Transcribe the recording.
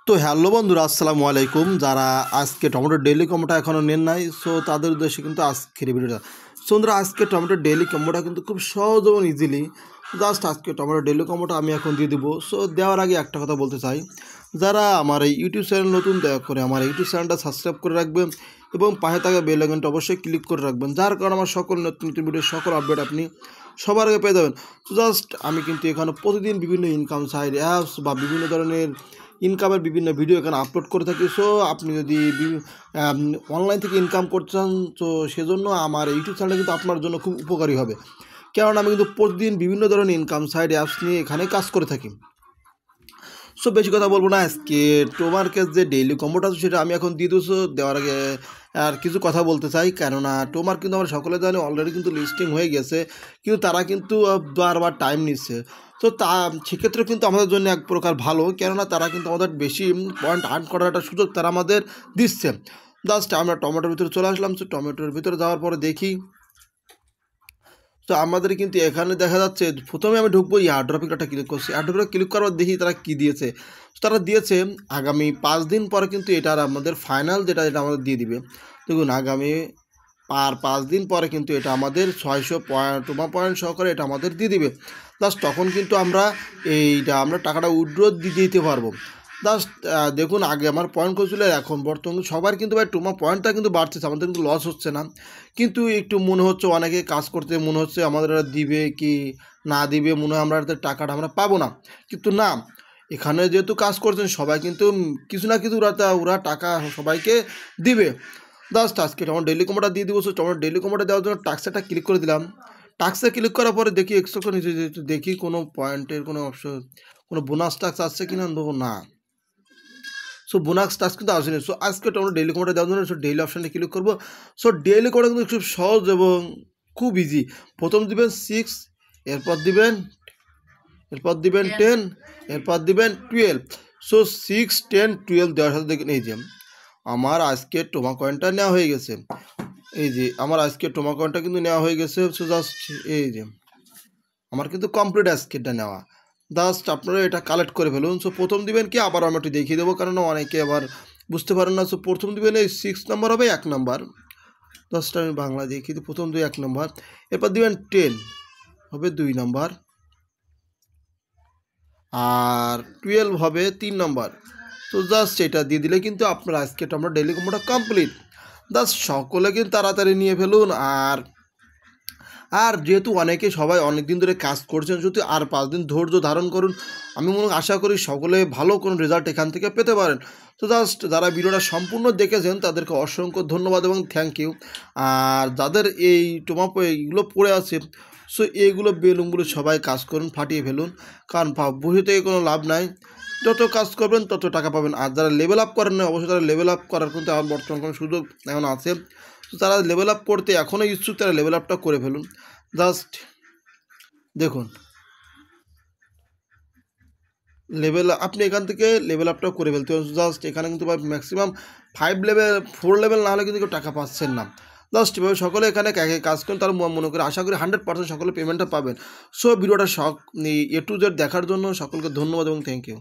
তো হ্যালো বন্ধুরা, আসসালামু আলাইকুম। যারা আজকে টমেটো ডেইলি কম্বোটা এখনও নেন নাই, সো তাদের উদ্দেশ্যে কিন্তু আজকের এই ভিডিওটা। সো বন্ধুরা, আজকে টমেটো ডেইলি কম্বোটা কিন্তু খুব সহজ এবং ইজিলি জাস্ট আজকে টমেটো ডেইলি কম্বোটা আমি এখন দিয়ে দিব। সো দেওয়ার আগে একটা কথা বলতে চাই, যারা আমার এই ইউটিউব চ্যানেল নতুন, দয়া করে আমার ইউটিউব চ্যানেলটা সাবস্ক্রাইব করে রাখবেন এবং পাশে থাকা বেল আইকনটা অবশ্যই ক্লিক করে রাখবেন, যার কারণে আমার সকল নতুন নতুন ভিডিও সকল আপডেট আপনি সবার আগে পেয়ে যাবেন। তো জাস্ট আমি কিন্তু এখানে প্রতিদিন বিভিন্ন ইনকাম সাইড অ্যাপস বা বিভিন্ন ধরনের ইনকামের বিভিন্ন ভিডিও এখানে আপলোড করে থাকি। সো আপনি যদি অনলাইন থেকে ইনকাম করতে চান, তো সেজন্য আমার ইউটিউব চ্যানেলটা কিন্তু আপনার জন্য খুব উপকারী হবে, কারণ আমি কিন্তু প্রতিদিন বিভিন্ন ধরনের ইনকাম সাইড অ্যাপস নিয়ে এখানে কাজ করে থাকি। সো বেশি কথা বলবো না, আজকে টোমার্কের যে ডেইলি কম্বোটা আছে সেটা আমি এখন দিয়ে দেবো। দেওয়ার আগে আর কিছু কথা বলতে চাই, কেননা টোমার কিন্তু আমরা সকলে জানি অলরেডি কিন্তু লিস্টিং হয়ে গেছে, কিন্তু তারা কিন্তু বারবার টাইম নিচ্ছে। তো সেক্ষেত্রে কিন্তু আমাদের জন্য এক প্রকার ভালো, কেননা তারা কিন্তু আমাদের বেশি পয়েন্ট আর্ন করার একটা সুযোগ তারা আমাদের দিচ্ছে। জাস্ট আমরা টমেটোর ভিতরে চলে আসলাম। সো টমেটোর ভিতরে যাওয়ার পরে দেখি, তো আমাদের কিন্তু এখানে দেখা যাচ্ছে প্রথমে আমি ঢুকবো এয়ারড্রপিংটা ক্লিক করছি। এয়ারড্রপে ক্লিক করার দেখি তারা কী দিয়েছে। তারা দিয়েছে আগামী 5 দিন পরে কিন্তু এটার আমাদের ফাইনাল যেটা আমাদের দিয়ে দিবে। দেখুন, আগামী 5 দিন পরে কিন্তু এটা আমাদের 600 পয়েন্ট পয়েন্ট সহকারে এটা আমাদের দিয়ে দিবে। জাস্ট তখন কিন্তু আমরা আমরা টাকাটা উইথড্র দিতে পারবো। জাস্ট দেখুন, আগে আমার পয়েন্ট করছিল, এখন বর্তমানে সবার কিন্তু ভাই পয়েন্টটা কিন্তু বাড়তেছে, আমাদের কিন্তু লস হচ্ছে না। কিন্তু একটু মনে হচ্ছে অনেকে কাজ করতে মনে হচ্ছে আমাদের দিবে কি না দিবে, মনে হয় আমরা টাকাটা আমরা পাবো না। কিন্তু না, এখানে যেহেতু কাজ করছেন সবাই কিন্তু কিছু না কিছু ওরা টাকা সবাইকে দিবে। জাস্ট আজকে আমার ডেইলি কম্বোটা দিয়ে দিব। তোমার ডেইলি কম্বোটা দেওয়ার জন্য টাক্সটা ক্লিক করে দিলাম। টাক্সে ক্লিক করার পরে দেখি এক্সট্রা নিচে দেখি কোনো পয়েন্টের কোনো অপশন, কোনো বোনাস টাক্স আসছে কিনা, দেবো না। সো বোনাস টাস্ক কিন্তু আসেনি। সো আজকে আমরা ডেইলি কোডটা দেওয়ার জন্য ডেইলি অপশানে ক্লিক করবো। সো ডেইলি কোডটা কিন্তু খুব সহজ এবং খুব ইজি। প্রথম দিবেন 6, এরপর দিবেন 10, এরপর দিবেন 12। সো 6, 10, 12 দেওয়ার সাথে দেখেন এই যে আমার আজকে টোমা কয়েনটা নেওয়া হয়ে গেছে। এই যে আমার আজকে টোমা কয়েনটা কিন্তু নেওয়া হয়ে গেছে। সো জাস্ট এই যে আমার কিন্তু কমপ্লিট আজকেরটা নেওয়া। জাস্ট আপনারা এটা কালেক্ট করে ফেলুন। সো প্রথম দিবেন কি, আবার আমি একটু দেখিয়ে দেবো, কারণ অনেকে আবার বুঝতে পারেন না। সো প্রথম দিবেন এই 6 নম্বর হবে 1 নম্বর, জাস্ট আমি বাংলা দেখিয়ে দিই। প্রথম 1 নম্বর, এরপর দিবেন 10 হবে 2 নম্বর, আর 12 হবে 3 নম্বর। তো জাস্ট এটা দিয়ে দিলে কিন্তু আপনার আজকে আমরা ডেইলি কম্বোটা কমপ্লিট। জাস্ট সকলে কিন্তু তাড়াতাড়ি নিয়ে ফেলুন। আর যেহেতু সবাই অনেক দিন ধরে কাজ করছেন, শুধু আর 5 দিন ধৈর্য ধারণ করুন। আমি আশা করি সকলে ভালো কোনো রেজাল্ট এখান থেকে পেতে পারেন। তো জাস্ট যারা ভিডিওটা সম্পূর্ণ দেখেছেন তাদেরকে অসংখ্য ধন্যবাদ এবং থ্যাংক ইউ। আর যাদের এই এইগুলো পড়ে আছে, সো এইগুলো বেলুনগুলো সবাই কাজ করুন, ফাটিয়ে ফেলুন, কারণ বসে থেকে কোনো লাভ নাই। যত কাজ করবেন তত টাকা পাবেন। আর যারা লেভেল আপ করেন না, অবশ্যই তারা লেভেল আপ করার কিন্তু আমার বর্তমান কোনো সুযোগ এখন আছে। তো তারা লেভেল আপ করতে এখনও ইচ্ছুক, তারা লেভেল আপটা করে ফেলুন। জাস্ট দেখুন, আপনি এখান থেকে লেভেল আপটা করে ফেলতে হবে। জাস্ট এখানে কিন্তু ম্যাক্সিমাম 4 লেভেল না হলে কিন্তু কেউ টাকা পাচ্ছেন না। জাস্ট এভাবে সকলে এখানে কাজ করেন, তার মনে করে আশা করি 100% সকলে পেমেন্টটা পাবেন। সো ভিডিওটা A to Z দেখার জন্য সকলকে ধন্যবাদ এবং থ্যাংক ইউ।